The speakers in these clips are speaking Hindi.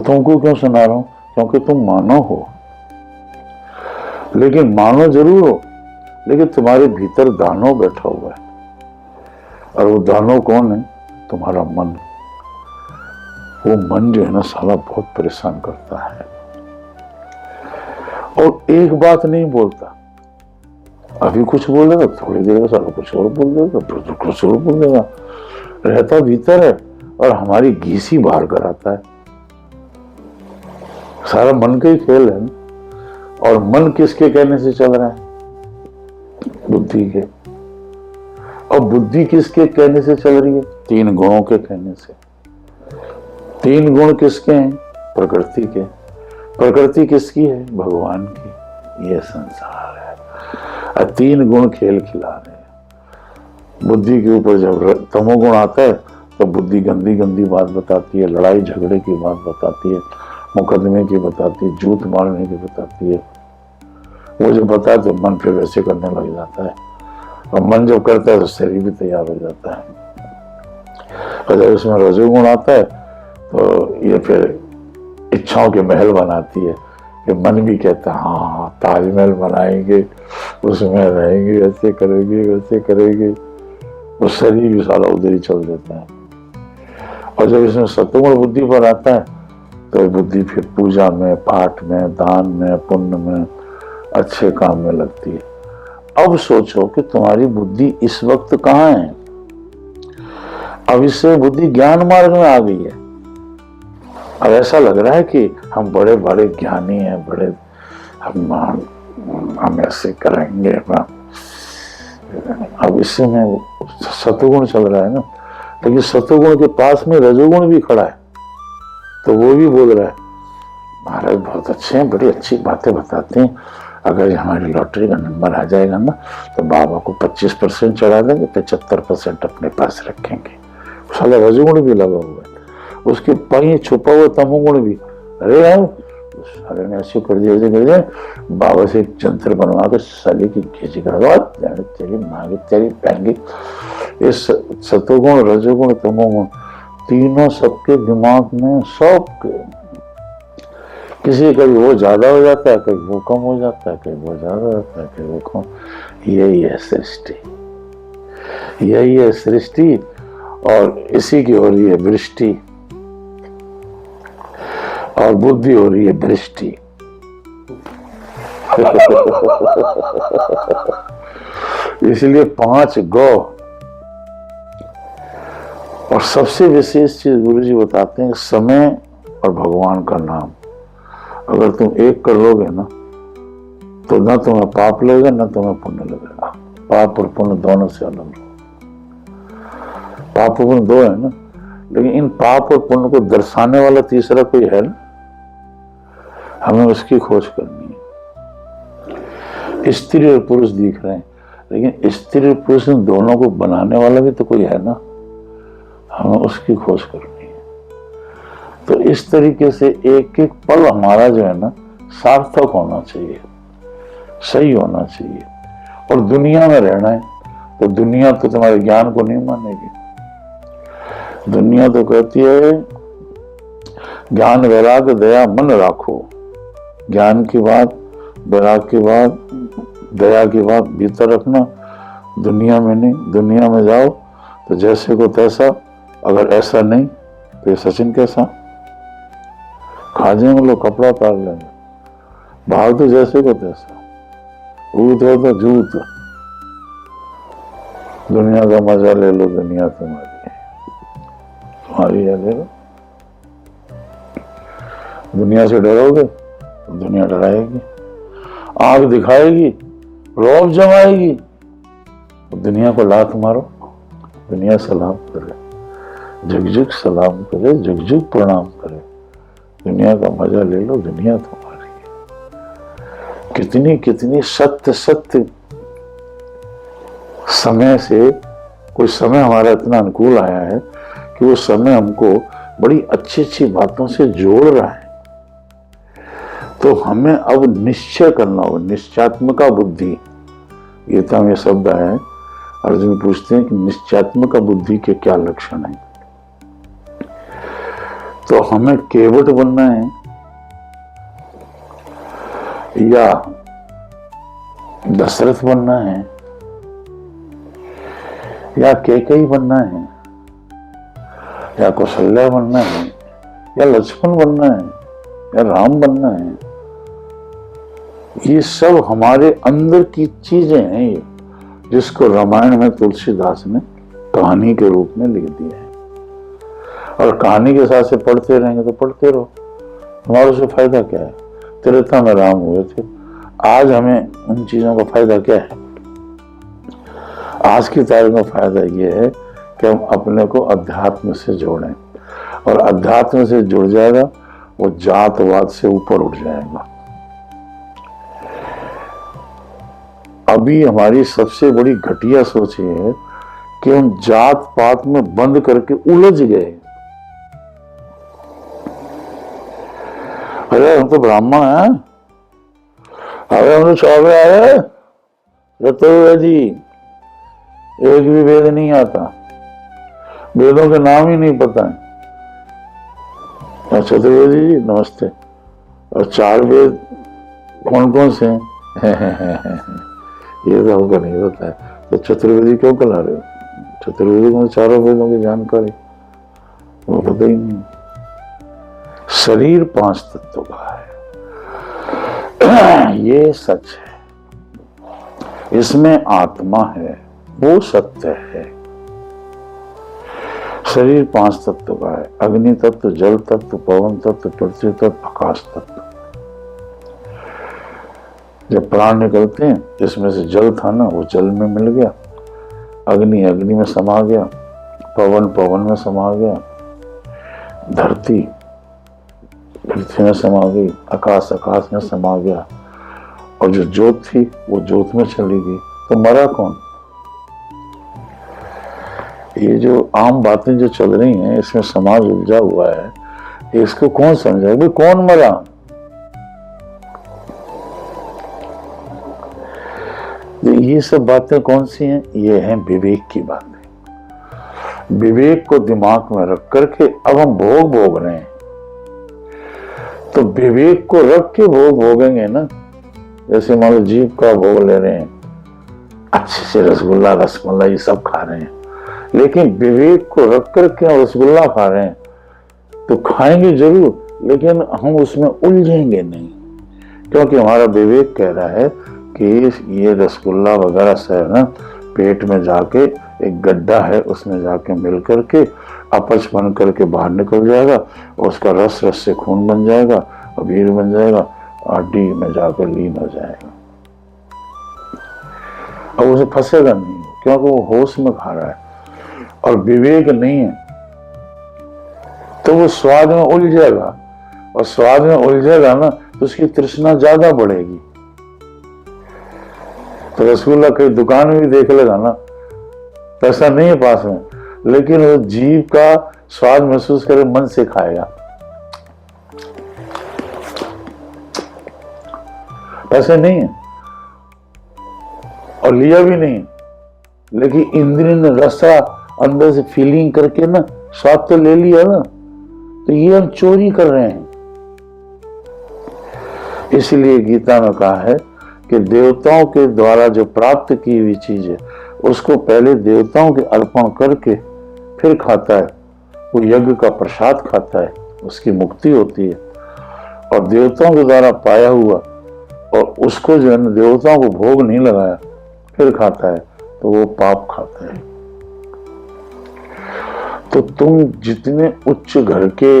तुमको क्यों सुना रहा हूं? क्योंकि तुम मानव हो, लेकिन मानव जरूर हो, लेकिन तुम्हारे भीतर दानव बैठा हुआ है। और वो दानव कौन है? तुम्हारा मन। वो मन जो है ना साला बहुत परेशान करता है, और एक बात नहीं बोलता। अभी कुछ बोलेगा, थोड़ी देर में साला कुछ और बोल देगा, फिर कुछ और बोल देगा। रहता भीतर है और हमारी घीसी बाहर कराता है। सारा मन का ही खेल है ना। और मन किसके कहने से चल रहा है? बुद्धि के। और बुद्धि किसके कहने से चल रही है? 3 गुणों के कहने से। 3 गुण किसके हैं? प्रकृति के। प्रकृति किसकी है? भगवान की। ये संसार है, और 3 गुण खेल खिला रहे हैं। बुद्धि के ऊपर जब तमोगुण आता है तो बुद्धि गंदी गंदी बात बताती है, लड़ाई झगड़े की बात बताती है, मुकदमे की बताती है, झूठ मारने की बताती है। वो जो बताए तो मन फिर वैसे करने लग जाता है, और मन जब करता है तो शरीर भी तैयार हो जाता है। और जब इसमें रजोगुण आता है तो ये फिर इच्छाओं के महल बनाती है, कि मन भी कहता है हाँ ताजमहल बनाएंगे, उसमें रहेंगे, ऐसे करेंगे वैसे करेंगे। वो शरीर भी सारा उधर ही चल देता है। और जब इसमें सत्वगुण बुद्धि पर आता है तो बुद्धि फिर पूजा में, पाठ में, दान में, पुण्य में, अच्छे काम में लगती है। अब सोचो कि तुम्हारी बुद्धि इस वक्त कहाँ है? अब इससे बुद्धि ज्ञान मार्ग में आ गई है। अब ऐसा लग रहा है कि हम बड़े बड़े ज्ञानी हैं, बड़े हम ऐसे करेंगे। अब इससे में सत्वगुण चल रहा है ना, लेकिन सत्वगुण के पास में रजोगुण भी खड़ा है, तो वो भी बोल रहा है महाराज बहुत अच्छे हैं, बड़ी अच्छी बातें बताते हैं, अगर हमारी लॉटरी का नंबर आ जाएगा ना तो बाबा को 25% चढ़ा देंगे, 75% अपने पास रखेंगे। साला रजोगुण भी लगा हुआ है, उसके पाई छुपा हुआ तमोगुण भी। अरे यार साले ने ऐसे कर दिया, बाबा से एक जंतर बनवा के साले की खींची करवा तेरी मांगे तेरी पैंगी। ये सतोगुण, रजोगुण, तमोगुण तीनों सबके दिमाग में, सबके। किसी कभी वो ज्यादा हो जाता है, कभी वो कम हो जाता है, कभी वो ज्यादा हो जाता है, कभी वो कम। यही है सृष्टि, यही है सृष्टि, और इसी की हो रही है वृष्टि, और बुद्धि हो रही है दृष्टि। इसलिए 5 गौ। और सबसे विशेष चीज गुरु जी बताते हैं, समय और भगवान का नाम। अगर तुम एक कर लोगे ना तो ना तुम्हें पाप लगेगा ना तुम्हें पुण्य लगेगा। पाप और पुण्य दोनों से अलग लो। पाप और पुण्य 2 है ना, लेकिन इन पाप और पुण्य को दर्शाने वाला तीसरा कोई है ना, हमें उसकी खोज करनी है। स्त्री और पुरुष दिख रहे हैं, लेकिन स्त्री और पुरुष दोनों को बनाने वाला भी तो कोई है ना, हमें उसकी खोज करनी है। तो इस तरीके से एक एक पल हमारा जो है ना सार्थक होना चाहिए, सही होना चाहिए। और दुनिया में रहना है तो दुनिया तो तुम्हारे ज्ञान को नहीं मानेगी। दुनिया तो कहती है ज्ञान वैराग्य दया मन राखो। ज्ञान की बात, वैराग की बात, दया की बात भीतर रखना, दुनिया में नहीं। दुनिया में जाओ तो जैसे को तैसा, अगर ऐसा नहीं तो ये सचिन कैसा, खा जाएंगे लोग, कपड़ा उतार लेंगे। बाहर तो जैसे को तैसा, ऊत हो तो जूत। दुनिया का मजा ले लो, दुनिया तुम्हारी है, तुम्हारी है, ले लो। दुनिया से डरोगे तो दुनिया डराएगी, आग दिखाएगी, रौब जमाएगी, तो दुनिया को लात मारो, दुनिया सलाम करे, जुग जुग सलाम करे, जुग जुग प्रणाम करे। दुनिया का मजा ले लो, दुनिया तुम्हारी है। कितनी कितनी सत्य सत्य समय से, कोई समय हमारा इतना अनुकूल आया है कि वो समय हमको बड़ी अच्छी अच्छी बातों से जोड़ रहा है। तो हमें अब निश्चय करना होगा, निश्चयात्मका बुद्धि। गीता में शब्द है, अर्जुन पूछते हैं कि निश्चयात्मका बुद्धि के क्या लक्षण हैं। तो हमें केवट बनना है या दशरथ बनना है या कैकेयी बनना है या कौशल्या बनना है या लक्ष्मण बनना है या राम बनना है? ये सब हमारे अंदर की चीजें हैं, ये जिसको रामायण में तुलसीदास ने कहानी के रूप में लिख दिया है। और कहानी के साथ से पढ़ते रहेंगे तो पढ़ते रहो, हमारे से फायदा क्या है? त्रेता में राम हुए थे, आज हमें उन चीजों का फायदा क्या है? आज की तारीख में फायदा ये है कि हम अपने को अध्यात्म से जोड़ें, और अध्यात्म से जुड़ जाएगा वो जातवाद से ऊपर उठ जाएगा। अभी हमारी सबसे बड़ी घटिया सोच ये है कि हम जात पात में बंद करके उलझ गए। अरे हम तो ब्राह्मण हैं, अरे हम तो चौबे आए चतुर्वेदी, एक भी वेद नहीं आता, वेदों के नाम ही नहीं पता है। चतुर्वेदी जी नमस्ते, और 4 वेद कौन कौन से हैं? ये तो हमको नहीं पता है, तो चतुर्वेदी क्यों कहला रहे हो? चतुर्वेदी में 4 वेदों की जानकारी वो पता ही नहीं। शरीर 5 तत्वों का है, ये सच है। इसमें आत्मा है, वो सत्य है। शरीर 5 तत्व का है, अग्नि तत्व, जल तत्व, पवन तत्व, पृथ्वी तत्व, आकाश तत्व। जब प्राण निकलते हैं, इसमें से जल था ना, वो जल में मिल गया, अग्नि अग्नि में समा गया, पवन पवन में समा गया, धरती पृथ्वी में समा गई, आकाश आकाश में समा गया, और जो ज्योत थी वो ज्योत में चली गई। तो मरा कौन? ये जो आम बातें जो चल रही हैं, इसमें समाज उलझा हुआ है, इसको कौन समझा? भाई कौन मरा? ये सब बातें कौन सी हैं? ये हैं विवेक की बातें। विवेक को दिमाग में रख करके अब हम भोग भोग रहे हैं, तो विवेक को रख के भोग भोगेंगे ना। जैसे मान लो जीभ का भोग ले रहे हैं, अच्छे से रसगुल्ला रसमलाई सब खा रहे हैं, लेकिन विवेक को रख करके हम रसगुल्ला खा रहे हैं, तो खाएंगे जरूर, लेकिन हम उसमें उलझेंगे नहीं, क्योंकि हमारा विवेक कह रहा है कि ये रसगुल्ला वगैरह से ना पेट में जाके एक गड्ढा है, उसमें जाके मिल करके अपच बन करके बाहर निकल जाएगा, और उसका रस रस से खून बन जाएगा, और भीड़ बन जाएगा, हड्डी में जाकर लीन हो जाएगा, और उसे फंसेगा नहीं, क्योंकि वो होश में खा रहा है और विवेक नहीं है। तो वो स्वाद में उलझ जाएगा, और स्वाद में उलझेगा ना तो उसकी तृष्णा ज्यादा बढ़ेगी। तो रसगुल्ला कहीं दुकान में भी देख लेगा ना, पैसा नहीं है पास में, लेकिन वो जीभ का स्वाद महसूस करे, मन से खाएगा, पैसे नहीं है और लिया भी नहीं, लेकिन इंद्रिय ने रसा अंदर से फीलिंग करके ना स्वाद तो ले लिया ना। तो ये हम चोरी कर रहे हैं। इसलिए गीता में कहा है कि देवताओं के द्वारा जो प्राप्त की हुई चीज है, उसको पहले देवताओं के अर्पण करके फिर खाता है, वो यज्ञ का प्रसाद खाता है, उसकी मुक्ति होती है। और देवताओं के द्वारा पाया हुआ और उसको जो है ना देवताओं को भोग नहीं लगाया फिर खाता है, तो वो पाप खाता है। तो तुम जितने उच्च घर के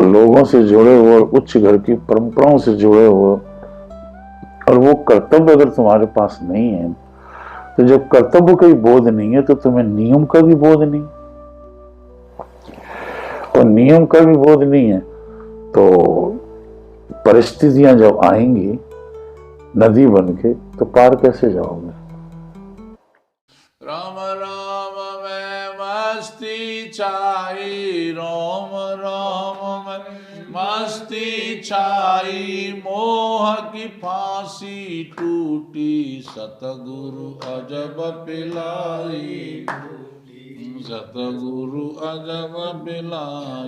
लोगों से जुड़े हो, उच्च घर की परंपराओं से जुड़े हो, और वो कर्तव्य अगर तुम्हारे पास नहीं है, तो जब कर्तव्य का ही बोध नहीं है तो तुम्हें नियम का भी बोध नहीं, और नियम का भी बोध नहीं है तो परिस्थितियां जब आएंगी नदी बन के, तो पार कैसे जाओगे? राम राम में मस्ती छाई, राम राम में मस्ती छाई, मोह की फांसी टूटी, सतगुरु अजब पिलाई, सतगुरु अजब बिलाय।